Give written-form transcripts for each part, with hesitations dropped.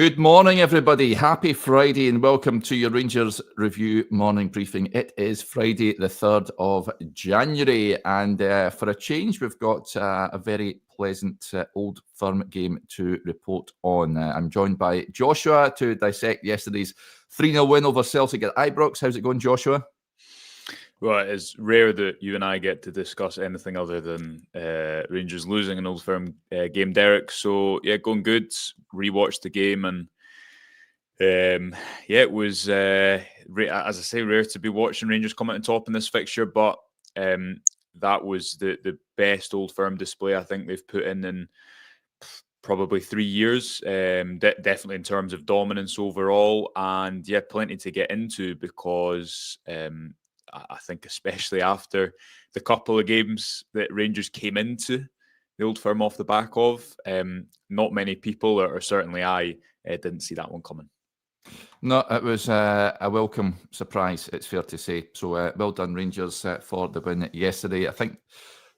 Good morning, everybody. Happy Friday and welcome to your Rangers Review morning briefing. It is Friday, the 3rd of January, and for a change, we've got a very pleasant Old Firm game to report on. I'm joined by Joshua to dissect yesterday's 3-0 win over Celtic at Ibrox. How's it going, Joshua? Well, it's rare that you and I get to discuss anything other than Rangers losing an Old Firm game, Derek. So, yeah, going good. Rewatched the game and, it was, as I say, rare to be watching Rangers come out on top in this fixture. But that was the best Old Firm display I think they've put in probably 3 years, definitely in terms of dominance overall. And, yeah, plenty to get into because... I think especially after the couple of games that Rangers came into the Old Firm off the back of, not many people, or certainly I, didn't see that one coming. No, it was a welcome surprise, it's fair to say. So well done, Rangers, for the win yesterday. I think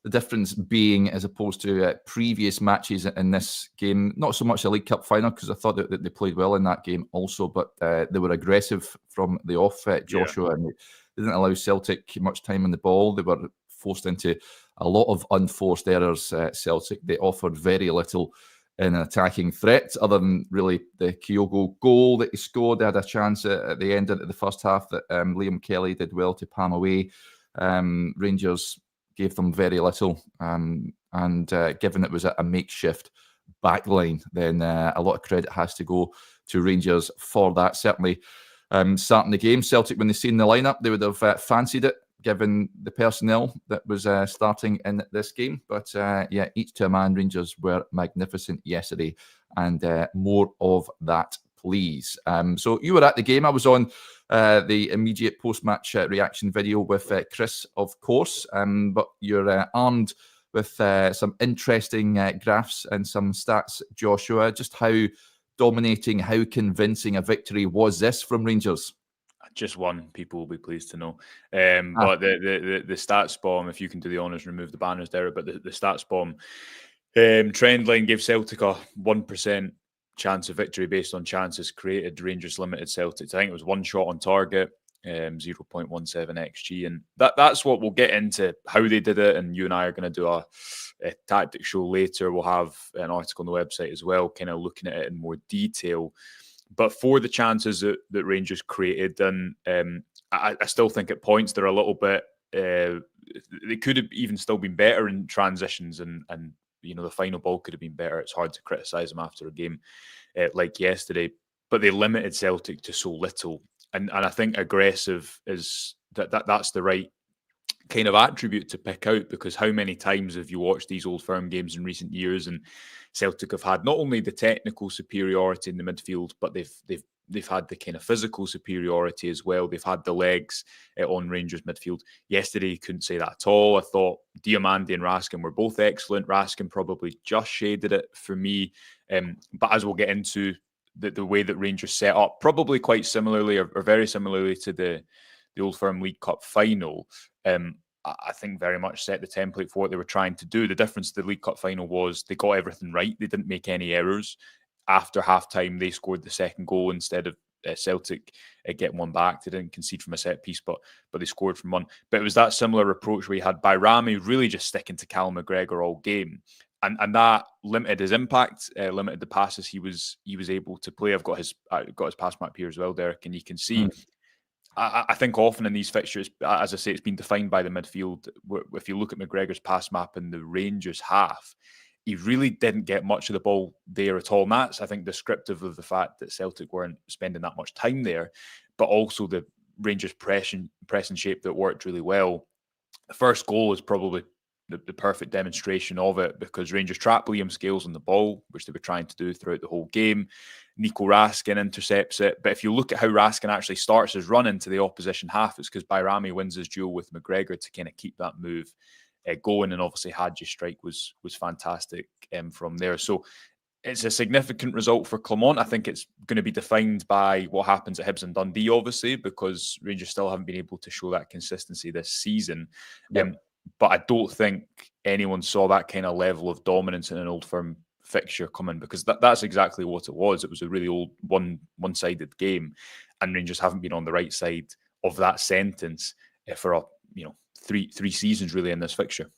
the difference being, as opposed to previous matches in this game, not so much a League Cup final, because I thought that they played well in that game also, but they were aggressive from the off, Joshua, and they didn't allow Celtic much time on the ball. They were forced into a lot of unforced errors, Celtic. They offered very little in an attacking threat, other than really the Kyogo goal that he scored. They had a chance at the end of the first half that Liam Kelly did well to palm away. Rangers gave them very little, and given it was a makeshift backline, then a lot of credit has to go to Rangers for that. Certainly, starting the game, Celtic, when they seen the lineup, they would have fancied it, given the personnel that was starting in this game. But yeah, each to a man, Rangers were magnificent yesterday, and more of that, please. So you were at the game. I was on the immediate post-match reaction video with Chris, of course, but you're armed with some interesting graphs and some stats, Joshua. Just how dominating, how convincing a victory was this from Rangers? Just one, people will be pleased to know. But the stats bomb, if you can do the honours, remove the banners there. But the stats bomb trend line gave Celtic a 1% chance of victory based on chances created. Rangers limited Celtic. I think it was one shot on target, 0.17 XG. And that's what we'll get into, how they did it. And you and I are going to do a tactic show later. We'll have an article on the website as well, kind of looking at it in more detail. But for the chances that Rangers created, and I still think at points they're a little bit, they could have even still been better in transitions, and you know, the final ball could have been better. It's hard to criticise them after a game like yesterday, but they limited Celtic to so little. And I think aggressive is that's the right kind of attribute to pick out, because how many times have you watched these Old Firm games in recent years and Celtic have had not only the technical superiority in the midfield, but they've had the kind of physical superiority as well. They've had the legs on Rangers midfield. Yesterday, you couldn't say that at all. I thought Diamandi and Raskin were both excellent. Raskin probably just shaded it for me. But as we'll get into, the way that Rangers set up, probably quite similarly or very similarly to the Old Firm League Cup final, I think very much set the template for what they were trying to do. The difference to the League Cup final was they got everything right. They didn't make any errors. After half-time, they scored the second goal instead of Celtic getting one back. They didn't concede from a set piece, but they scored from one. But it was that similar approach where you had Bayrami really just sticking to Callum McGregor all game. And that limited his impact, limited the passes he was able to play. I've got his pass map here as well, Derek, and you can see... I think often in these fixtures, as I say, it's been defined by the midfield. If you look at McGregor's pass map in the Rangers half, he really didn't get much of the ball there at all. And that's, I think, descriptive of the fact that Celtic weren't spending that much time there, but also the Rangers pressing shape that worked really well. The first goal is probably the perfect demonstration of it, because Rangers trapped Liam Scales on the ball, which they were trying to do throughout the whole game. Nico Raskin intercepts it. But if you look at how Raskin actually starts his run into the opposition half, it's because Bayrami wins his duel with McGregor to kind of keep that move going. And obviously Hadji's strike was fantastic from there. So it's a significant result for Clement. I think it's going to be defined by what happens at Hibs and Dundee, obviously, because Rangers still haven't been able to show that consistency this season. But I don't think anyone saw that kind of level of dominance in an Old Firm fixture coming, because that's exactly what it was. It was a really old one-sided game, and Rangers haven't been on the right side of that sentence for three seasons really in this fixture.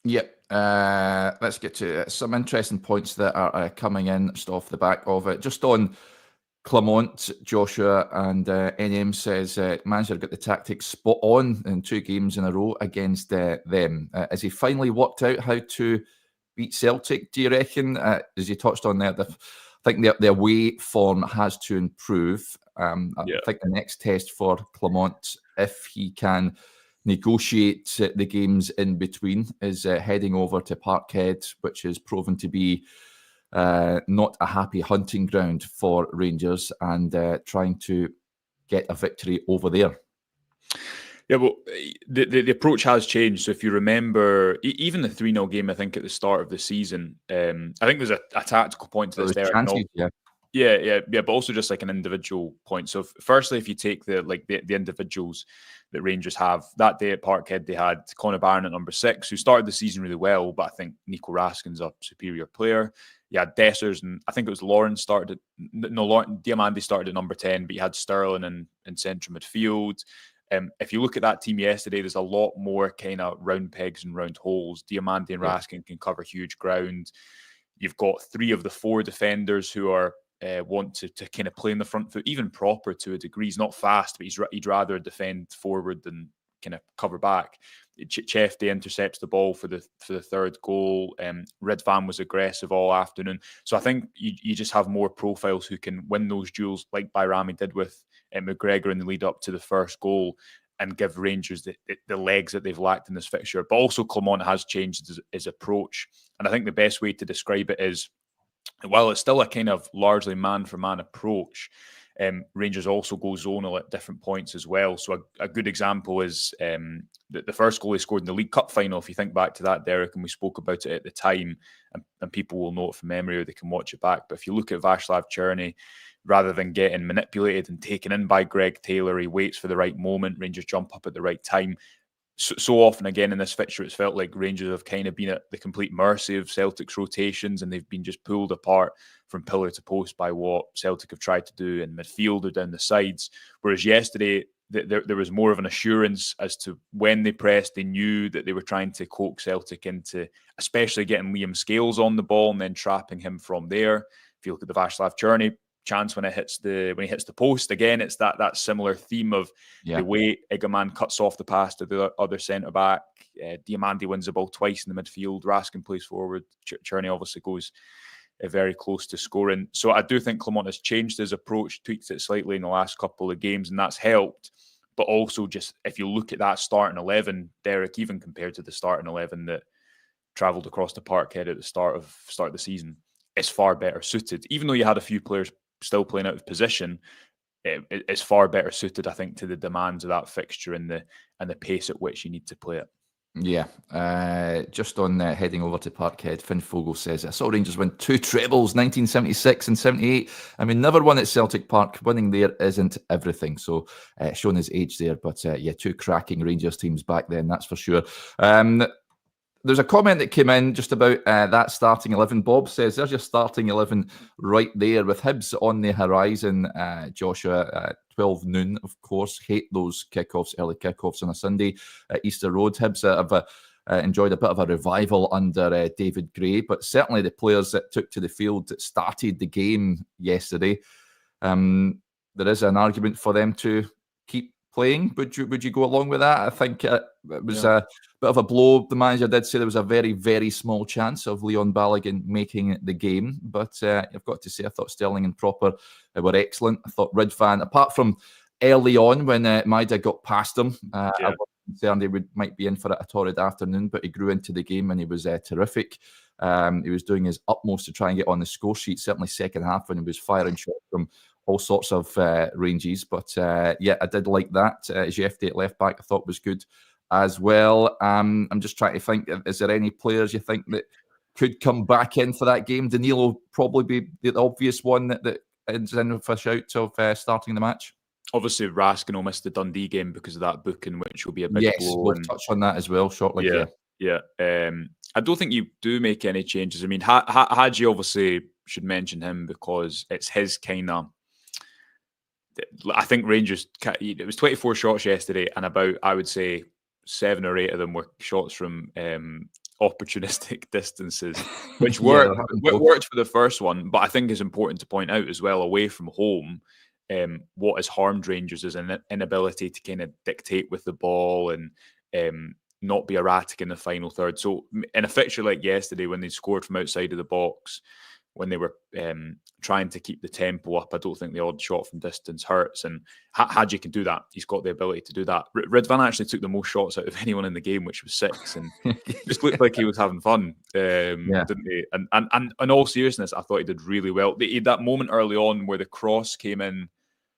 Yep. Let's get to some interesting points that are coming in just off the back of it. Just on Clement, Joshua, and NM says manager got the tactics spot on in 2 games in a row against them. Has he finally worked out how to beat Celtic, do you reckon? As you touched on there, I think the away form has to improve. I think the next test for Clement, if he can negotiate the games in between, is heading over to Parkhead, which has proven to be not a happy hunting ground for Rangers, and trying to get a victory over there. Yeah, well, the approach has changed. So if you remember, even the 3-0 game, I think at the start of the season, I think there's a tactical point to this there. Chances, yeah, but also just like an individual point. So firstly, if you take the individuals that Rangers have, that day at Parkhead, they had Conor Barron at number 6, who started the season really well, but I think Nico Raskin's a superior player. You had Dessers, and I think it was Diamandi started at number 10, but you had Sterling in central midfield. If you look at that team yesterday, there's a lot more kind of round pegs and round holes. Diamandi and Raskin can cover huge ground. You've got 3 of the 4 defenders who are want to kind of play in the front foot, even proper to a degree. He's not fast, but he'd rather defend forward than kind of cover back. Chefty intercepts the ball for the 3rd goal. Redvan was aggressive all afternoon. So I think you just have more profiles who can win those duels, like Bayrami did with McGregor in the lead up to the 1st goal, and give Rangers the legs that they've lacked in this fixture. But also Clement has changed his approach. And I think the best way to describe it is, while it's still a kind of largely man-for-man approach, Rangers also go zonal at different points as well. So a good example is the first goal he scored in the League Cup final. If you think back to that, Derek, and we spoke about it at the time, and people will know it from memory or they can watch it back. But if you look at Václav Černý, rather than getting manipulated and taken in by Greg Taylor, he waits for the right moment. Rangers jump up at the right time. So often again in this fixture, it's felt like Rangers have kind of been at the complete mercy of Celtic's rotations, and they've been just pulled apart from pillar to post by what Celtic have tried to do in midfield or down the sides. Whereas yesterday, there was more of an assurance as to when they pressed. They knew that they were trying to coax Celtic into, especially getting Liam Scales on the ball and then trapping him from there. If you look at the Václav Černý chance when he hits the post, again, it's that similar theme of the way Egerman cuts off the pass to the other centre back. Diamandi wins the ball twice in the midfield. Raskin plays forward. Černý obviously goes very close to scoring. So I do think Clement has changed his approach, tweaked it slightly in the last couple of games, and that's helped. But also, just if you look at that starting 11, Derek, even compared to the starting 11 that travelled across the Parkhead at the start of the season, it's far better suited. Even though you had a few players still playing out of position, it's far better suited, I think, to the demands of that fixture and the pace at which you need to play it. Yeah, just on heading over to Parkhead, Finn Fogel says, I saw Rangers win 2 trebles, 1976 and 78. I mean, never won at Celtic Park. Winning there isn't everything. So showing his age there. But 2 cracking Rangers teams back then, that's for sure. There's a comment that came in just about that starting 11. Bob says, there's your starting 11 right there with Hibs on the horizon. Joshua, 12 noon, of course. Hate those kickoffs, early kickoffs on a Sunday at Easter Road. Hibs have enjoyed a bit of a revival under David Gray, but certainly the players that took to the field that started the game yesterday, there is an argument for them to keep playing. Would you go along with that? I think it was a bit of a blow. The manager did say there was a very, very small chance of Leon Balogun making the game, but I've got to say I thought Sterling and Proper were excellent. I thought Ridvan, apart from early on when Maida got past him, I was concerned he might be in for a torrid afternoon, but he grew into the game and he was terrific. He was doing his utmost to try and get on the score sheet, certainly second half when he was firing shots from all sorts of ranges. But I did like that. Jefty at left back I thought was good as well. I'm just trying to think, is there any players you think that could come back in for that game? Danilo probably be the obvious one that is in for a shout of starting the match. Obviously, Raskin will miss the Dundee game because of that booking, which will be a big blow. We'll touch on that as well shortly. Yeah. I don't think you do make any changes. I mean, Hadji obviously should mention him because it's his kind of. I think Rangers. It was 24 shots yesterday, and about I would say 7 or 8 of them were shots from opportunistic distances, which Yeah, worked for the first one. But I think it's important to point out as well, away from home, what has harmed Rangers is an inability to kind of dictate with the ball and not be erratic in the final third. So in a fixture like yesterday, when they scored from outside of the box, when they were trying to keep the tempo up, I don't think the odd shot from distance hurts. And Hadji can do that. He's got the ability to do that. Ridvan actually took the most shots out of anyone in the game, which was 6, and just looked like he was having fun, didn't he? And in all seriousness, I thought he did really well. He had that moment early on where the cross came in.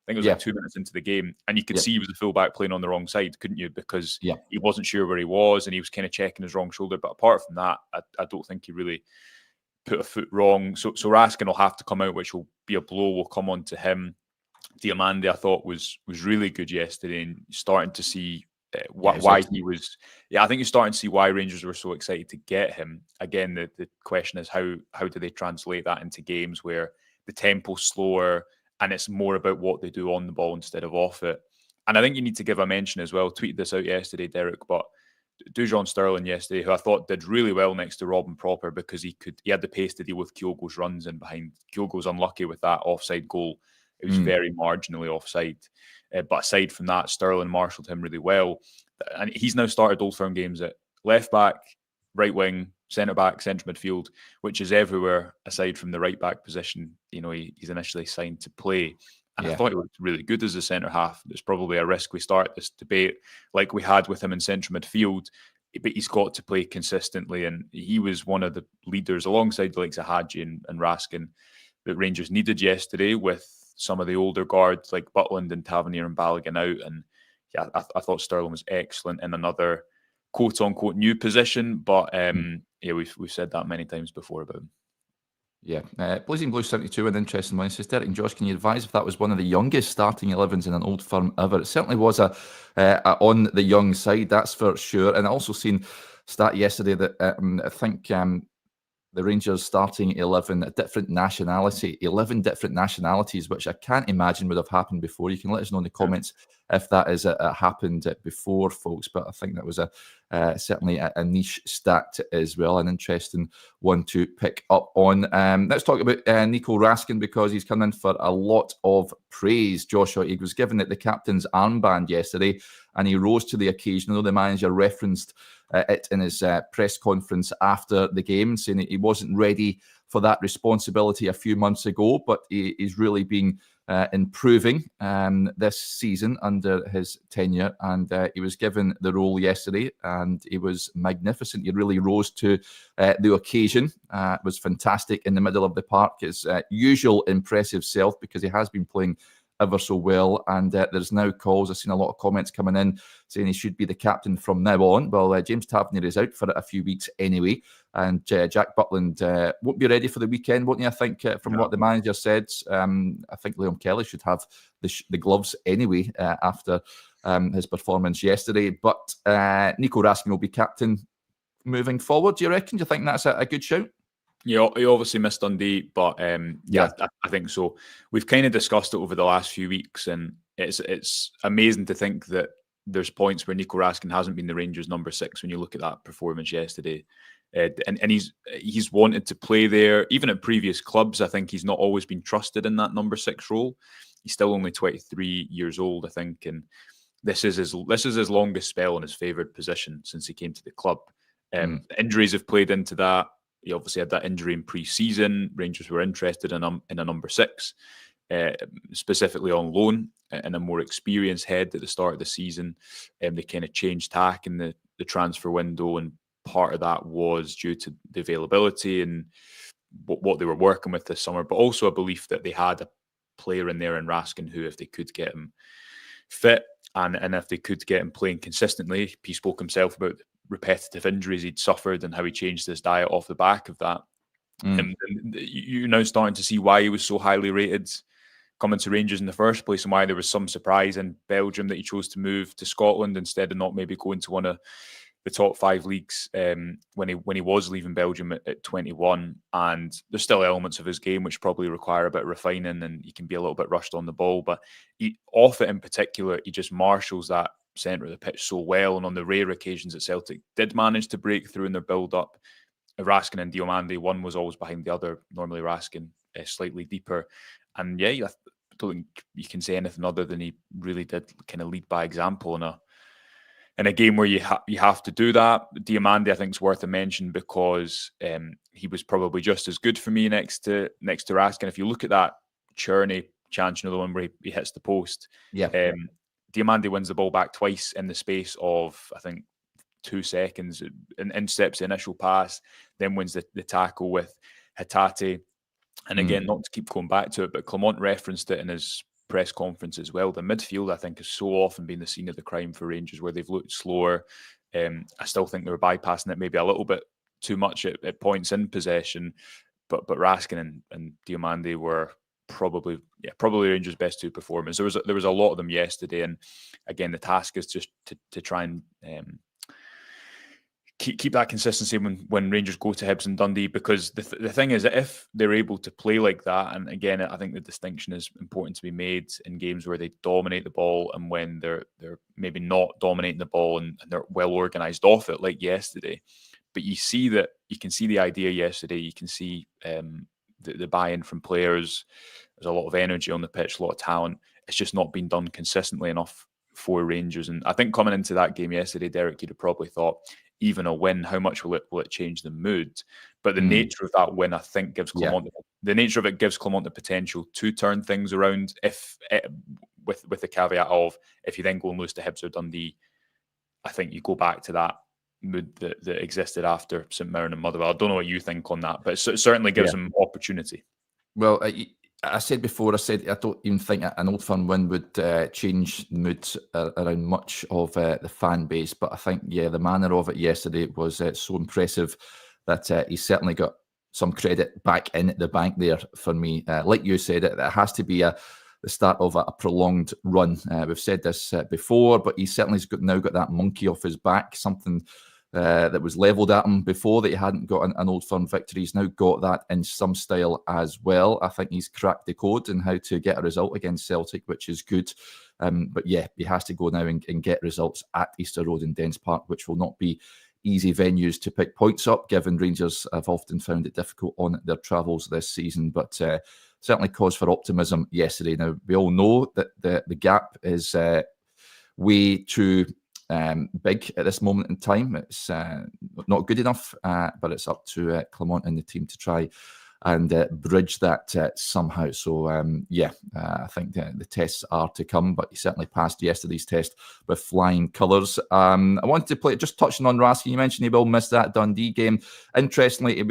I think it was like 2 minutes into the game, and you could see he was the fullback playing on the wrong side, couldn't you? Because he wasn't sure where he was, and he was kind of checking his wrong shoulder. But apart from that, I don't think he really put a foot wrong. So Raskin will have to come out, which will be a blow. Will come on to him. Diamande, I thought was really good yesterday, and starting to see why he was. Yeah, I think you're starting to see why Rangers were so excited to get him. Again, the question is how do they translate that into games where the tempo's slower and it's more about what they do on the ball instead of off it. And I think you need to give a mention as well. Tweeted this out yesterday, Derek, but Dujon Sterling yesterday, who I thought did really well next to Robin Proper because he had the pace to deal with Kyogo's runs in behind. Kyogo's unlucky with that offside goal. It was very marginally offside. But aside from that, Sterling marshalled him really well. And he's now started Old Firm games at left back, right wing, centre back, central midfield, which is everywhere aside from the right back position. You know, he's initially signed to play. And I thought he looked really good as a centre half. There's probably a risk we start this debate like we had with him in central midfield, but he's got to play consistently. And he was one of the leaders alongside the likes of Hadji and Raskin that Rangers needed yesterday, with some of the older guards like Butland and Tavernier and Balogun out. And yeah, I thought Sterling was excellent in another quote unquote new position. But yeah, we've said that many times before about him. Yeah, Blazing Blue 72, an interesting one. It says, Derek and Josh, can you advise if that was one of the youngest starting 11s in an Old Firm ever? It certainly was a on the young side, that's for sure. And I also seen stat yesterday that I think the Rangers starting 11 different nationality, 11 different nationalities, which I can't imagine would have happened before. You can let us know in the comments if that has happened before, folks. But I think that was certainly a niche stat as well, an interesting one to pick up on. Let's talk about Nico Raskin, because he's come in for a lot of praise. Joshua, he was given the captain's armband yesterday, and he rose to the occasion. Although the manager referenced it in his press conference after the game, saying that he wasn't ready for that responsibility a few months ago, but he's really been improving this season under his tenure, and he was given the role yesterday, and he was magnificent. He really rose to the occasion. It was fantastic in the middle of the park, his usual impressive self, because he has been playing ever so well, and there's now calls. I've seen a lot of comments coming in saying he should be the captain from now on. Well, James Tavernier is out for a few weeks anyway, and Jack Butland won't be ready for the weekend, won't he? I think from what the manager said, I think Liam Kelly should have the gloves anyway after his performance yesterday. But Nico Raskin will be captain moving forward. Do you reckon? Do you think that's a good shout? Yeah, he obviously missed Dundee, but I think so. We've kind of discussed it over the last few weeks, and it's amazing to think that there's points where Nico Raskin hasn't been the Rangers' number 6 when you look at that performance yesterday. And he's wanted to play there. Even at previous clubs, I think he's not always been trusted in that number 6 role. He's still only 23 years old, I think, and this is his longest spell in his favoured position since he came to the club. Injuries have played into that. He obviously had that injury in pre-season. Rangers were interested in a number 6, specifically on loan, and a more experienced head at the start of the season. They kind of changed tack in the transfer window, and part of that was due to the availability and what they were working with this summer, but also a belief that they had a player in there in Raskin who, if they could get him fit and if they could get him playing consistently, he spoke himself about repetitive injuries he'd suffered and how he changed his diet off the back of that. And you're now starting to see why he was so highly rated coming to Rangers in the first place, and why there was some surprise in Belgium that he chose to move to Scotland instead of not maybe going to one of the top 5 leagues when he was leaving Belgium at 21, and there's still elements of his game which probably require a bit of refining, and he can be a little bit rushed on the ball. But off it in particular, he just marshals that centre of the pitch so well. And on the rare occasions that Celtic did manage to break through in their build-up, Raskin and Diomande, one was always behind the other. Normally Raskin slightly deeper, and yeah, I don't think you can say anything other than he really did kind of lead by example in a game where you have to do that. Diomande, I think, is worth a mention because he was probably just as good for me next to Raskin. If you look at that Cherney chance, the one where he hits the post, Diomande wins the ball back twice in the space of, I think, 2 seconds, and intercepts the initial pass, then wins the tackle with Hatate. And again, not to keep going back to it, but Clement referenced it in his press conference as well. The midfield, I think, has so often been the scene of the crime for Rangers, where they've looked slower. I still think they were bypassing it maybe a little bit too much at points in possession, but Raskin and Diomande were probably Rangers' best 2 performers. There was a lot of them yesterday, and again, the task is just to try and keep that consistency when Rangers go to Hibs and Dundee, because the thing is that if they're able to play like that, and again, I think the distinction is important to be made in games where they dominate the ball and when they're maybe not dominating the ball and they're well organised off it, like yesterday. But you can see the idea yesterday. You can see the buy-in from players. There's a lot of energy on the pitch, a lot of talent. It's just not been done consistently enough for Rangers. And I think coming into that game yesterday, Derek, you'd have probably thought, even a win, how much will it change the mood? But the nature of that win, I think, gives Clement the nature of it gives Clement the potential to turn things around. If with the caveat of, if you then go and lose to Hibs or Dundee, I think you go back to that mood that existed after St Mirren and Motherwell. I don't know what you think on that, but it certainly gives them opportunity. Well, I said before, I don't even think an Old Firm win would change the mood around much of the fan base. But I think, the manner of it yesterday was so impressive that he certainly got some credit back in the bank there for me. Like you said, it has to be the start of a prolonged run. We've said this before, but he certainly has now got that monkey off his back, something that was levelled at him before that he hadn't got an Old Firm victory. He's now got that in some style as well. I think he's cracked the code in how to get a result against Celtic, which is good. But he has to go now and get results at Easter Road and Dens Park, which will not be easy venues to pick points up, given Rangers have often found it difficult on their travels this season. But certainly cause for optimism yesterday. Now, we all know that the gap is way too big at this moment in time. It's not good enough, but it's up to Clement and the team to try and bridge that somehow. So, I think the tests are to come, but he certainly passed yesterday's test with flying colours. I wanted to play, just touching on Raskin, you mentioned he will miss that Dundee game. Interestingly,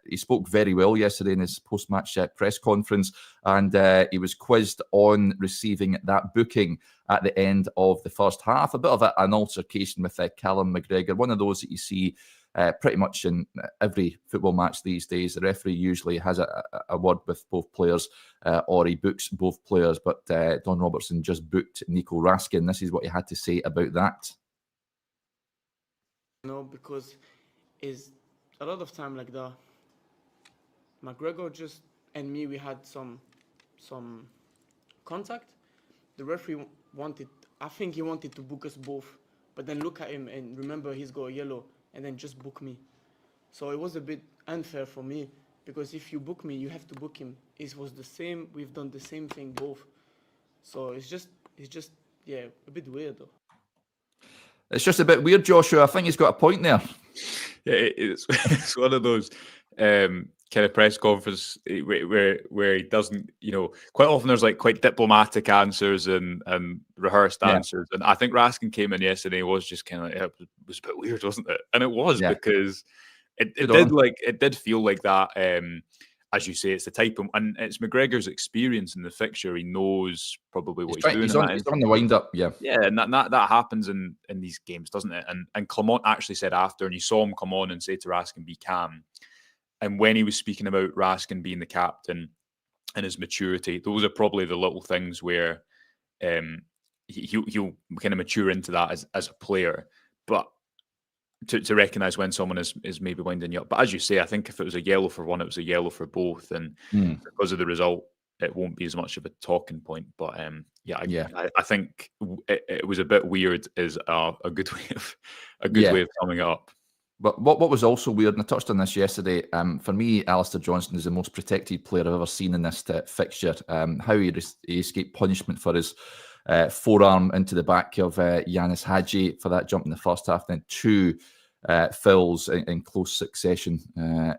he spoke very well yesterday in his post-match press conference, and he was quizzed on receiving that booking at the end of the first half. A bit of an altercation with Callum McGregor, one of those that you see pretty much in every football match these days. The referee usually has a word with both players, or he books both players. But Don Robertson just booked Nico Raskin. This is what he had to say about that. No, because it's a lot of time like that. McGregor just and me, we had some contact. The referee I think he wanted to book us both, but then look at him and remember he's got a yellow, and then just book me. So it was a bit unfair for me, because if you book me, you have to book him. It was the same. We've done the same thing both. So it's just a bit weird though. It's just a bit weird, Joshua. I think he's got a point there. Yeah, it's one of those kind of press conference where he doesn't, quite often there's like quite diplomatic answers and rehearsed answers. And I think Raskin came in yesterday and was just kind of like, it was a bit weird, wasn't it? And it was, because it did feel like that. As you say, it's the type of, and it's McGregor's experience in the fixture. He knows probably what he's doing. He's on the wind up, yeah, and that happens in these games, doesn't it? And Clement actually said after, and you saw him come on and say to Raskin, "Be calm." And when he was speaking about Raskin being the captain and his maturity, those are probably the little things where he'll kind of mature into that as a player. But to recognise when someone is maybe winding you up. But as you say, I think if it was a yellow for one, it was a yellow for both, and because of the result, it won't be as much of a talking point. But I think it was a bit weird. Is a good way of summing it up. But what was also weird, and I touched on this yesterday, for me, Alistair Johnston is the most protected player I've ever seen in this fixture. How he escaped punishment for his forearm into the back of Yanis Hadji for that jump in the first half, then 2 fouls in close succession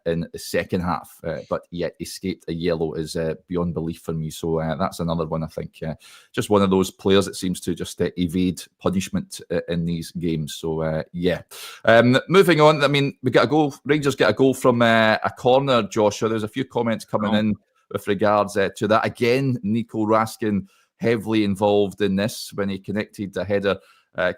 in the second half, but yet escaped a yellow is beyond belief for me. So that's another one, I think. Just one of those players that seems to just evade punishment in these games. So, moving on, I mean, we got a goal. Rangers get a goal from a corner, Joshua. There's a few comments coming in with regards to that. Again, Nico Raskin heavily involved in this when he connected the header.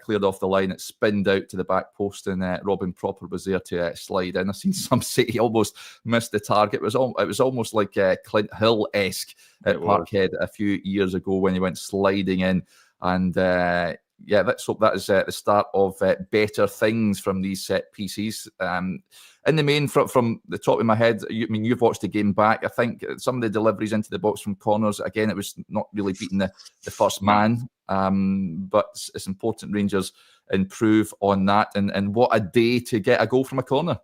Cleared off the line, it spinned out to the back post, and Robin Propper was there to slide in. I've seen some say he almost missed the target. It was almost like Clint Hill-esque at Parkhead a few years ago when he went sliding in. And let's hope that is the start of better things from these set pieces. In the main, from the top of my head, you've watched the game back. I think some of the deliveries into the box from corners, again, it was not really beating the first man. But it's important Rangers improve on that. And what a day to get a goal from a corner.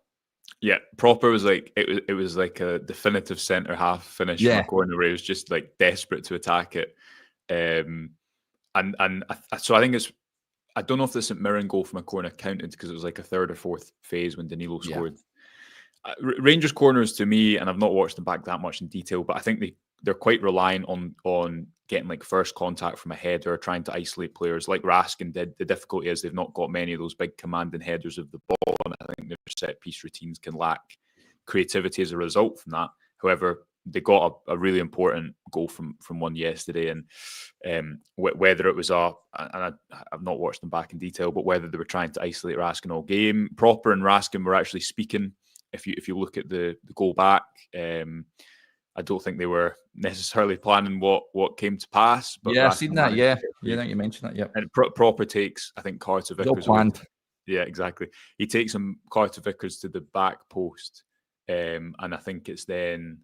Yeah, Propper was like it was like a definitive centre half finish from a corner where he was just like desperate to attack it. So I think I don't know if the St Mirren goal from a corner counted because it was like a third or fourth phase when Danilo scored. Rangers corners, to me, and I've not watched them back that much in detail, but I think they're quite reliant on getting like first contact from a header, trying to isolate players like Raskin did. The difficulty is they've not got many of those big commanding headers of the ball, and I think their set piece routines can lack creativity as a result from that. However, they got a really important goal from one yesterday, and whether it was and I've not watched them back in detail, but whether they were trying to isolate Raskin all game. Propper and Raskin were actually speaking. If you look at the goal back, I don't think they were necessarily planning what came to pass. But I've seen that. Yeah, now you mentioned that. Yeah, and Propper takes, I think, Carter Vickers. Planned. Yeah, exactly. He takes him Carter Vickers to the back post, and I think it's then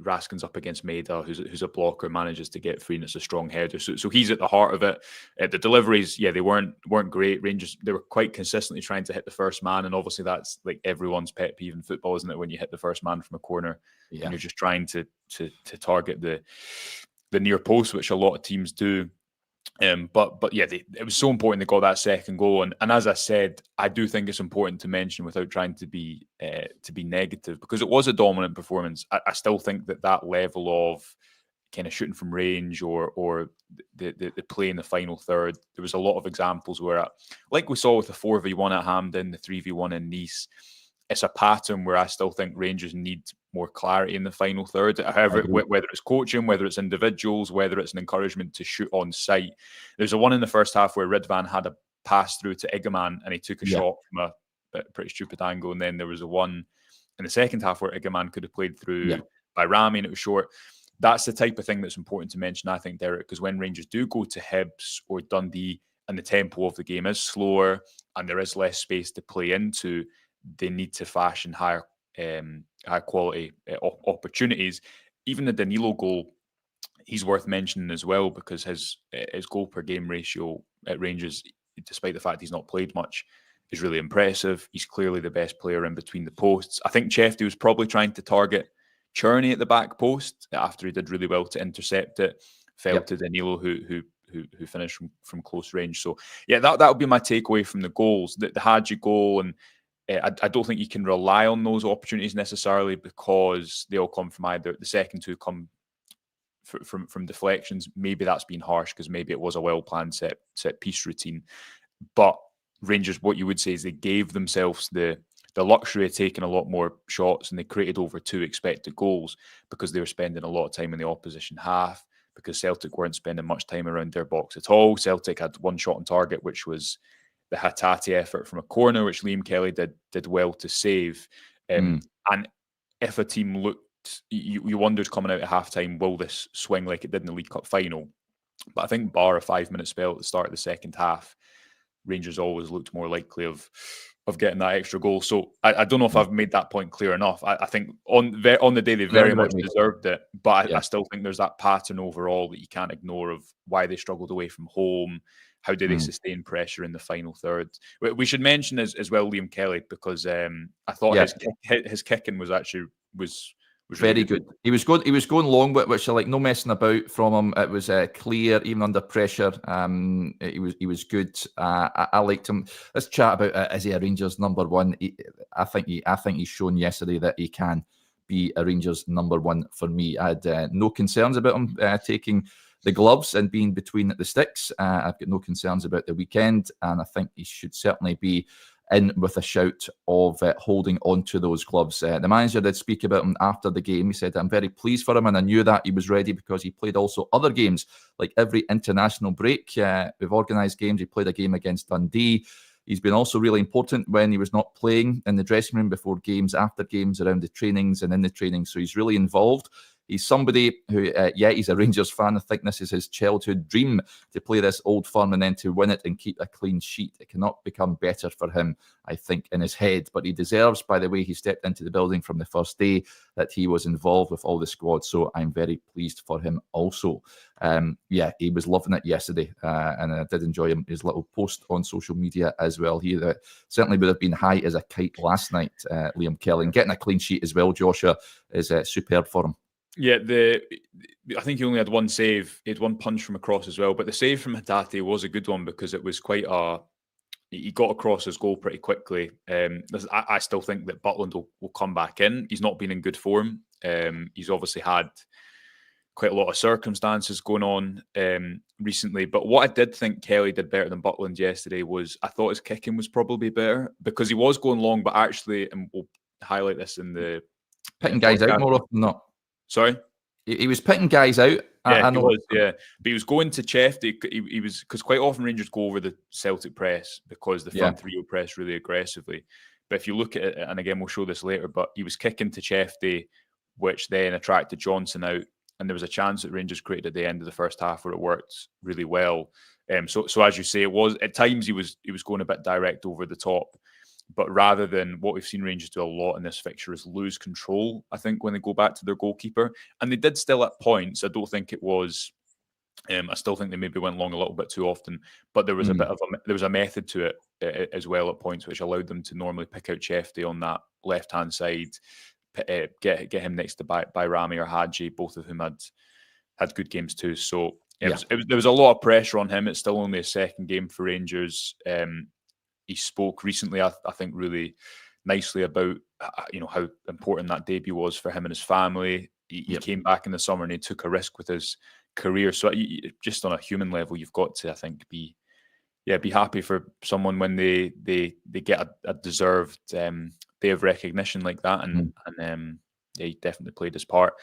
Raskin's up against Maida, who's a blocker, manages to get free, and it's a strong header. So he's at the heart of it. The deliveries, they weren't great. Rangers, they were quite consistently trying to hit the first man, and obviously that's like everyone's pet peeve in football, isn't it? When you hit the first man from a corner, and you're just trying to target the near post, which a lot of teams do. But it was so important they got that second goal, and as I said, I do think it's important to mention without trying to be negative, because it was a dominant performance. I still think that level of kind of shooting from range or the play in the final third, there was a lot of examples where, like we saw with the 4v1 at Hampden, the 3v1 in Nice, it's a pattern where I still think Rangers need more clarity in the final third. However, whether it's coaching, whether it's individuals, whether it's an encouragement to shoot on sight. There's a one in the first half where Ridvan had a pass through to Igaman and he took a shot from a pretty stupid angle. And then there was a one in the second half where Igaman could have played through by Rami and it was short. That's the type of thing that's important to mention, I think, Derek, because when Rangers do go to Hibs or Dundee and the tempo of the game is slower and there is less space to play into, they need to fashion higher quality opportunities. Even the Danilo goal, he's worth mentioning as well, because his goal per game ratio at Rangers, despite the fact he's not played much, is really impressive. He's clearly the best player in between the posts. I think Chefty was probably trying to target Cherney at the back post after he did really well to intercept it. Fell to Danilo, who finished from close range. So that would be my takeaway from the goals. The Hadji goal, and I don't think you can rely on those opportunities necessarily, because they all come from either the second two come from deflections. Maybe that's been harsh because maybe it was a well-planned set piece routine. But Rangers, what you would say is they gave themselves the luxury of taking a lot more shots, and they created over 2 expected goals because they were spending a lot of time in the opposition half, because Celtic weren't spending much time around their box at all. Celtic had 1 shot on target, which was the Hatate effort from a corner, which Liam Kelly did well to save. And if a team looked, you wondered coming out at halftime, will this swing like it did in the League Cup final? But I think bar a 5-minute spell at the start of the second half, Rangers always looked more likely of getting that extra goal. So I don't know if I've made that point clear enough. I think on the day they very much deserved it, but I still think there's that pattern overall that you can't ignore of why they struggled away from home. How do they sustain pressure in the final third? We should mention as well Liam Kelly, because I thought his kicking was very really good. He was going long, but which like no messing about from him. It was clear, even under pressure. He was good. I liked him. Let's chat about is he a Rangers number one? I think he's shown yesterday that he can be a Rangers number one for me. I had no concerns about him taking the gloves and being between the sticks. I've got no concerns about the weekend, and I think he should certainly be in with a shout of holding on to those gloves. The manager did speak about him after the game. He said, I'm very pleased for him, and I knew that he was ready because he played also other games, like every international break. We've organised games. He played a game against Dundee. He's been also really important when he was not playing in the dressing room, before games, after games, around the trainings and in the training. So he's really involved. He's somebody who, he's a Rangers fan. I think this is his childhood dream, to play this Old Firm and then to win it and keep a clean sheet. It cannot become better for him, I think, in his head. But he deserves, by the way he stepped into the building from the first day, that he was involved with all the squad. So I'm very pleased for him also. He was loving it yesterday, and I did enjoy his little post on social media as well. He certainly would have been high as a kite last night, Liam Kelly. And getting a clean sheet as well, Joshua, is superb for him. Yeah, I think he only had one save. He had one punch from across as well. But the save from Hatate was a good one, because it was quite he got across his goal pretty quickly. I still think that Butland will come back in. He's not been in good form. He's obviously had quite a lot of circumstances going on recently. But what I did think Kelly did better than Butland yesterday was, I thought his kicking was probably better, because he was going long, but actually, and we'll highlight this in the picking guys out more often than not. Sorry? He was picking guys out. Yeah, he was. Yeah, but he was going to Chefty. He was, because quite often Rangers go over the Celtic press, because the front three will press really aggressively. But if you look at it, and again we'll show this later, but he was kicking to Chefty, which then attracted Johnson out, and there was a chance that Rangers created at the end of the first half where it worked really well. So as you say, it was at times he was going a bit direct over the top. But rather than what we've seen Rangers do a lot in this fixture is lose control, I think, when they go back to their goalkeeper. And they did still at points. I don't think it was... I still think they maybe went long a little bit too often. But there was a bit of a method to it as well at points, which allowed them to normally pick out Chefty on that left-hand side, get him next to Bayrami or Hadji, both of whom had good games too. So there was a lot of pressure on him. It's still only a second game for Rangers. He spoke recently, I think, really nicely about how important that debut was for him and his family. He came back in the summer and he took a risk with his career. So just on a human level, you've got to, I think, be happy for someone when they get a deserved day of recognition like that. And he definitely played his part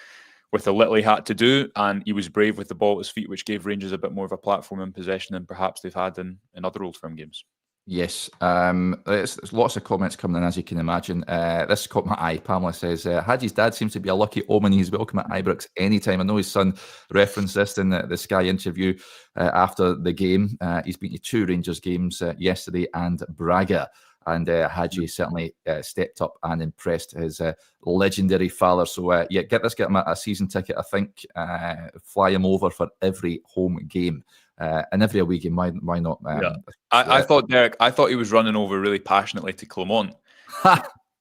with the little he had to do, and he was brave with the ball at his feet, which gave Rangers a bit more of a platform in possession than perhaps they've had in other Old Firm games. Yes, there's lots of comments coming in, as you can imagine. This caught my eye. Pamela says, Hadji's dad seems to be a lucky omen. He's welcome at Ibrox anytime. I know his son referenced this in the Sky interview after the game. He's been to 2 Rangers games yesterday and Braga. And Hadji certainly stepped up and impressed his legendary father. So, get him a season ticket, I think. Fly him over for every home game. And every away game, why not? I thought, Derek, he was running over really passionately to Clement.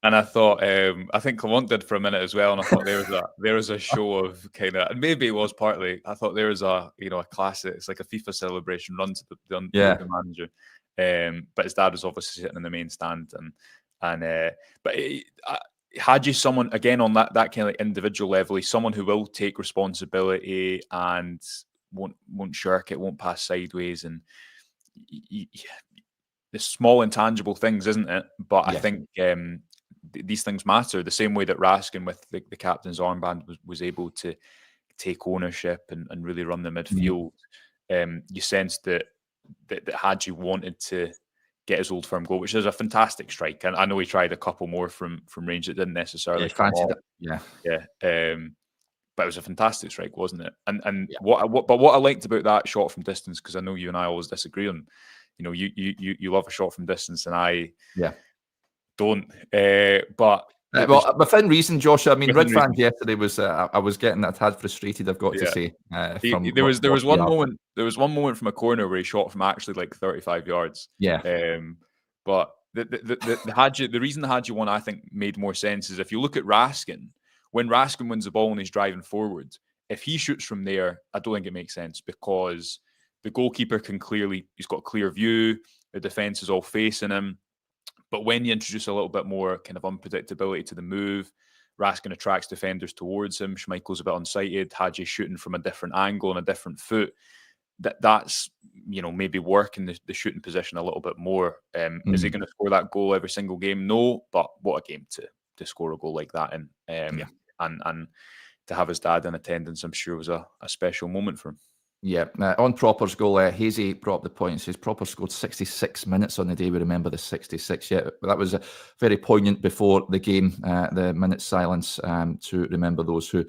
And I thought, I think Clement did for a minute as well. And I thought there was a show of kind of, and maybe it was partly, I thought there was a classic, it's like a FIFA celebration run to the manager. But his dad was obviously sitting in the main stand, but Hadji's someone, again, on that kind of like individual level, he's someone who will take responsibility and won't shirk it, won't pass sideways, and the small intangible things, isn't it? But I think these things matter the same way that Raskin with the captain's armband was able to take ownership and really run the midfield. You sensed that Hadji wanted to get his Old Firm goal, which is a fantastic strike. And I know he tried a couple more from range that didn't necessarily come off. But it was a fantastic strike, wasn't it? And what I liked about that shot from distance, because I know you and I always disagree on you love a shot from distance, and I Yeah. don't. But well, within reason, Josh. I mean, Red reason. fans yesterday was I was getting a tad frustrated. I've got to say. There was one moment. There was one moment from a corner where he shot from actually like 35 yards. Yeah. But the reason the Hadji one I think made more sense is if you look at Raskin, when Raskin wins the ball and he's driving forward, if he shoots from there, I don't think it makes sense because the goalkeeper he's got a clear view, the defense is all facing him. But when you introduce a little bit more kind of unpredictability to the move, Raskin attracts defenders towards him. Schmeichel's a bit unsighted. Hadji shooting from a different angle and a different foot. That's maybe working the shooting position a little bit more. Is he going to score that goal every single game? No, but what a game to score a goal like that in. And to have his dad in attendance, I'm sure was a special moment for him. Yeah, on Proper's goal, Hazy brought up the point and says Proper scored 66 minutes on the day. We remember the 66. Yeah, that was very poignant before the game, the minute silence to remember those who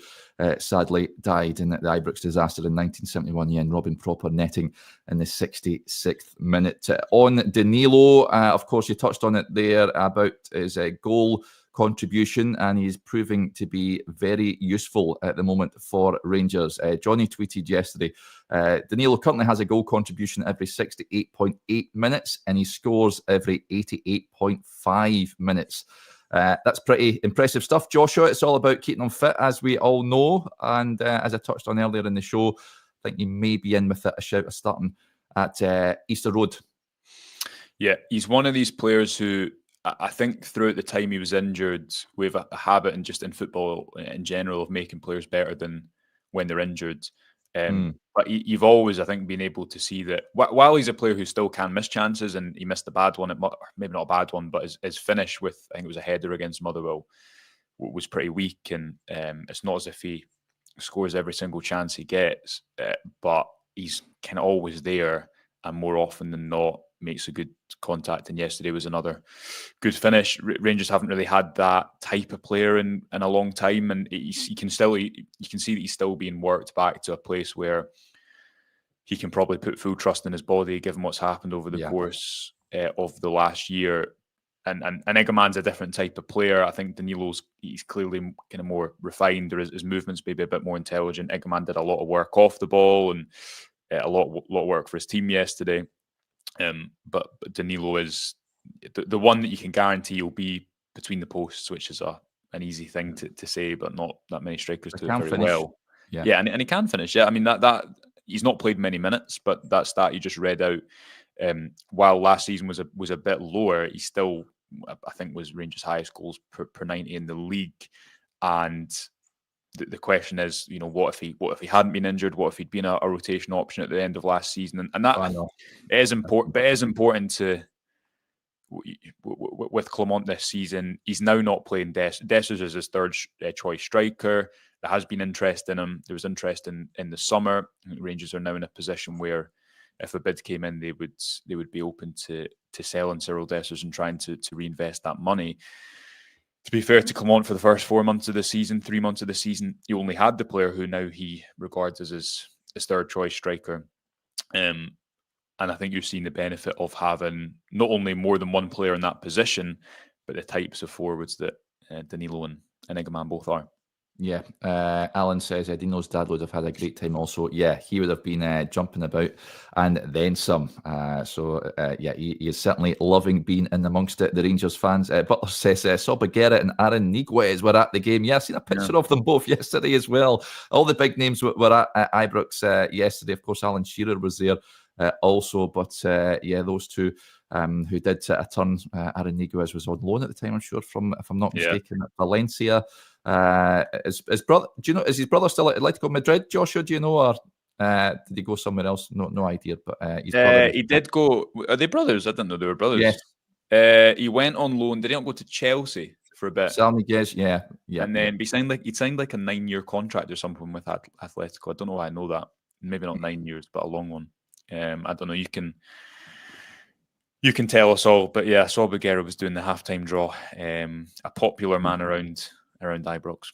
sadly died in the Ibrox disaster in 1971. Yeah, and Robin Proper netting in the 66th minute. On Danilo, of course, you touched on it there about his goal contribution, and he's proving to be very useful at the moment for Rangers. Johnny tweeted yesterday, Danilo currently has a goal contribution every 68.8 minutes, and he scores every 88.5 minutes. That's pretty impressive stuff, Joshua. It's all about keeping him fit, as we all know, and as I touched on earlier in the show, I think he may be in with a shout of starting at Easter Road. Yeah, he's one of these players who I think throughout the time he was injured, we have a habit and just in football in general of making players better than when they're injured. But you've always, I think, been able to see that while he's a player who still can miss chances, and he missed a bad one, maybe not a bad one, but his finish with, I think it was a header against Motherwell, was pretty weak. And it's not as if he scores every single chance he gets, but he's kind of always there, and more often than not makes a good contact. And yesterday was another good finish. Rangers haven't really had that type of player in a long time, and you can see that he's still being worked back to a place where he can probably put full trust in his body, given what's happened over the course of the last year. And Egerman's a different type of player. I think he's clearly kind of more refined, or his movements maybe a bit more intelligent. Egerman did a lot of work off the ball and a lot of work for his team yesterday. But Danilo is the one that you can guarantee will be between the posts, which is an easy thing to say, but not that many strikers do it very well. Yeah, and he can finish. Yeah, I mean that he's not played many minutes, but that stat you just read out, while last season was a bit lower, he still, I think, was Rangers' highest goals per 90 in the league. And the question is, what if he hadn't been injured? What if he'd been a rotation option at the end of last season? And that it is important, but it is important to with Clement this season. He's now not playing Dessers as his third choice striker. There has been interest in him. There was interest in the summer. Rangers are now in a position where, if a bid came in, they would be open to selling Cyril Dessers and trying to reinvest that money. To be fair to Clement, for the first 4 months of the season, 3 months of the season, he only had the player who now he regards as his third choice striker. And I think you're seeing the benefit of having not only more than one player in that position, but the types of forwards that Danilo and Egerman both are. Yeah, Alan says Dino's dad would have had a great time also. Yeah, he would have been jumping about and then some. Yeah, he is certainly loving being in amongst the Rangers fans. Butler says Sobagera and Aaron Niguez were at the game. Yeah, I've seen a picture of them both yesterday as well. All the big names were at Ibrox yesterday. Of course, Alan Shearer was there also. But yeah, those two who did a turn. Aaron Niguez was on loan at the time, I'm sure, from, if I'm not mistaken, at Valencia. His brother, do you know, is his brother still at Atletico Madrid, Joshua? Do you know, or did he go somewhere else? No idea. But his brother, he did go. Are they brothers? I didn't know they were brothers. Yes. He went on loan. Did he not go to Chelsea for a bit? Sam Niguez, yeah. And then he signed like a 9-year contract or something with Atletico. I don't know why I know that. Maybe not 9 years, but a long one. I don't know. You can tell us all, but yeah, Sobagera was doing the halftime draw. A popular man around Ibrox.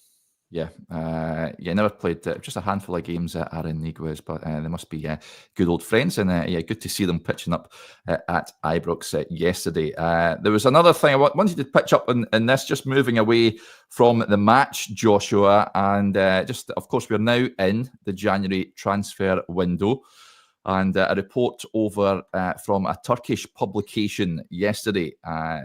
Yeah, never played just a handful of games at Aaron Niguez, but they must be good old friends, and good to see them pitching up at Ibrox yesterday. There was another thing I wanted to pitch up in this, just moving away from the match, Joshua, and just, of course, we're now in the January transfer window. And a report over from a Turkish publication yesterday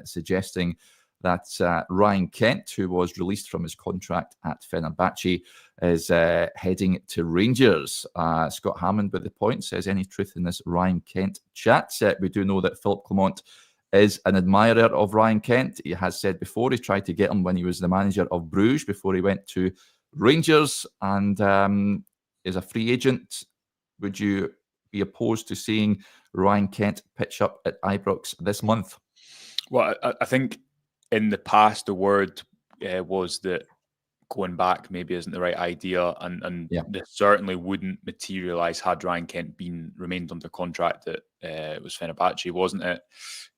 suggesting that Ryan Kent, who was released from his contract at Fenerbahce, is heading to Rangers. Scott Hammond with the point says, any truth in this Ryan Kent chat? We do know that Philippe Clement is an admirer of Ryan Kent. He has said before he tried to get him when he was the manager of Bruges before he went to Rangers, and is a free agent. Would you be opposed to seeing Ryan Kent pitch up at Ibrox this month? Well, I think in the past the word was that going back maybe isn't the right idea, and this certainly wouldn't materialise had Ryan Kent remained under contract at it was Fenerbahce, wasn't it?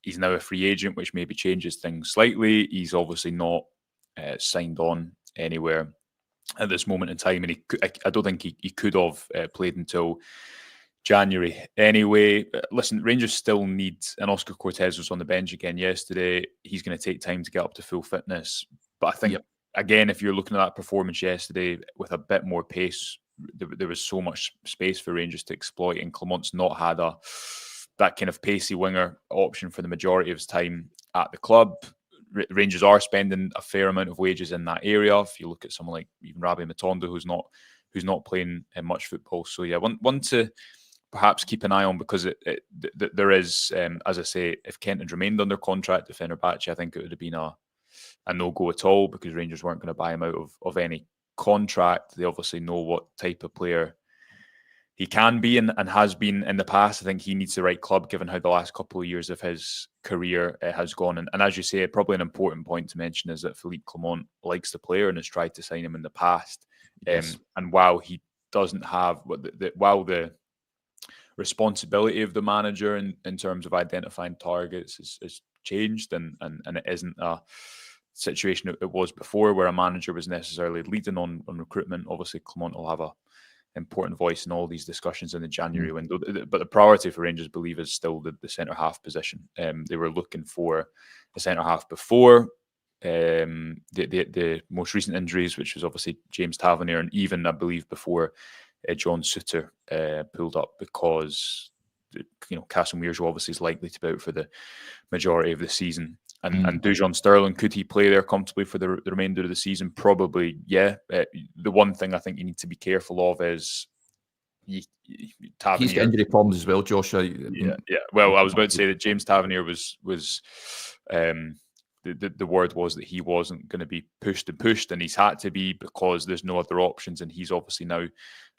He's now a free agent, which maybe changes things slightly. He's obviously not signed on anywhere at this moment in time, and I don't think he could have played until January. Anyway, listen, Rangers still need, and Oscar Cortez was on the bench again yesterday. He's going to take time to get up to full fitness. But I think, again, if you're looking at that performance yesterday with a bit more pace, there was so much space for Rangers to exploit, and Clement's not had that kind of pacey winger option for the majority of his time at the club. Rangers are spending a fair amount of wages in that area. If you look at someone like even Rabbi Matondo, who's not playing much football. So yeah, one to perhaps keep an eye on, because there is, as I say, if Kent had remained under contract to Fenerbahce, I think it would have been a no-go at all, because Rangers weren't going to buy him out of any contract. They obviously know what type of player he can be and has been in the past. I think he needs the right club, given how the last couple of years of his career has gone. And as you say, probably an important point to mention is that Philippe Clement likes the player and has tried to sign him in the past. Yes. And while he doesn't have, while the responsibility of the manager in terms of identifying targets is changed, and it isn't a situation it was before where a manager was necessarily leading on recruitment. Obviously, Clement will have a important voice in all these discussions in the January window. But the priority for Rangers, believe, is still the centre-half position. They were looking for a centre-half before the most recent injuries, which was obviously James Tavernier, and even, I believe, before John Suter pulled up, because Casimir obviously is likely to be out for the majority of the season. And Dujon Sterling, could he play there comfortably for the remainder of the season? Probably, yeah. The one thing I think you need to be careful of is Tavernier. He's got injury problems as well, Joshua. Yeah. Well, I was about to say that James Tavernier was the word was that he wasn't going to be pushed, and he's had to be, because there's no other options, and he's obviously now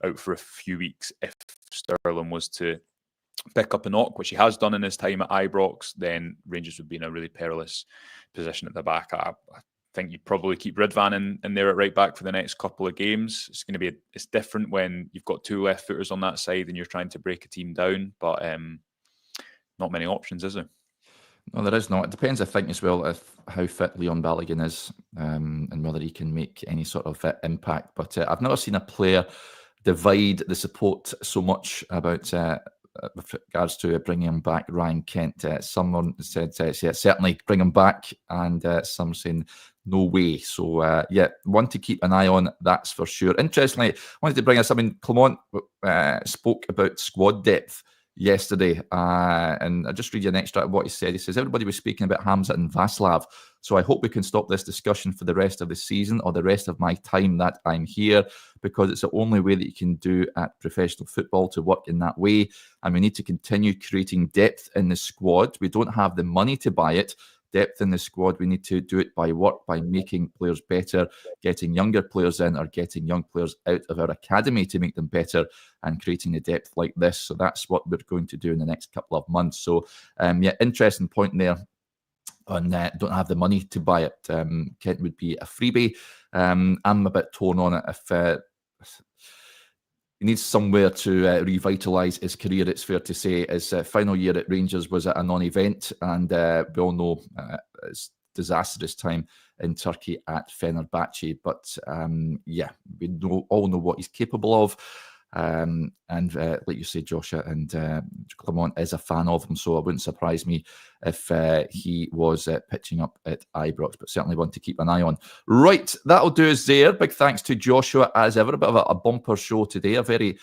out for a few weeks. If Sterling was to pick up a knock, which he has done in his time at Ibrox, then Rangers would be in a really perilous position at the back. I think you'd probably keep Ridvan in there at right back for the next couple of games. It's going to be it's different when you've got two left footers on that side and you're trying to break a team down, but not many options, is there? No, there is not. It depends, I think, as well, if how fit Leon Balogun is, and whether he can make any sort of impact. But I've never seen a player divide the support so much about with regards to bringing him back, Ryan Kent. Someone said, certainly bring him back, and some saying no way. So, one to keep an eye on, that's for sure. Interestingly, I wanted to bring us, Clement spoke about squad depth yesterday, and I'll just read you an extract of what he said. He says, everybody was speaking about Hamza and Vaslav, so I hope we can stop this discussion for the rest of the season or the rest of my time that I'm here, because it's the only way that you can do at professional football, to work in that way, and we need to continue creating depth in the squad. We don't have the money to buy it. Depth in the squad, we need to do it by work, by making players better, getting younger players in, or getting young players out of our academy to make them better, and creating the depth like this. So that's what we're going to do in the next couple of months. So interesting point there on don't have the money to buy it. Kent would be a freebie. I'm a bit torn on it. If he needs somewhere to revitalise his career, it's fair to say. His final year at Rangers was a non-event, and we all know disastrous time in Turkey at Fenerbahce. But yeah, we all know what he's capable of. And like you say, Joshua, and Clement is a fan of him, so it wouldn't surprise me if he was pitching up at Ibrox, but certainly one to keep an eye on. Right, that'll do us there. Big thanks to Joshua as ever. A bit of a bumper show today, a very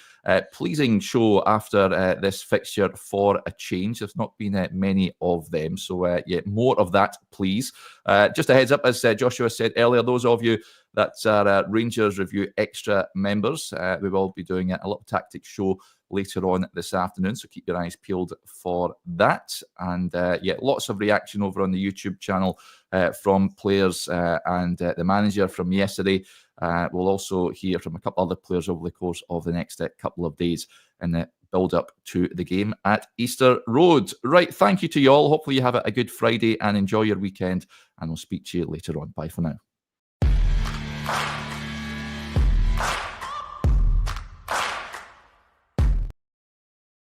pleasing show after this fixture for a change. There's not been many of them, so yeah, more of that, please. Just a heads up, as Joshua said earlier, those of you that's our Rangers Review Extra members. We will be doing a little tactics show later on this afternoon, so keep your eyes peeled for that. And yeah, lots of reaction over on the YouTube channel from players and the manager from yesterday. We'll also hear from a couple other players over the course of the next couple of days in the build up to the game at Easter Road. Right, thank you to you all. Hopefully you have a good Friday and enjoy your weekend, and we'll speak to you later on. Bye for now.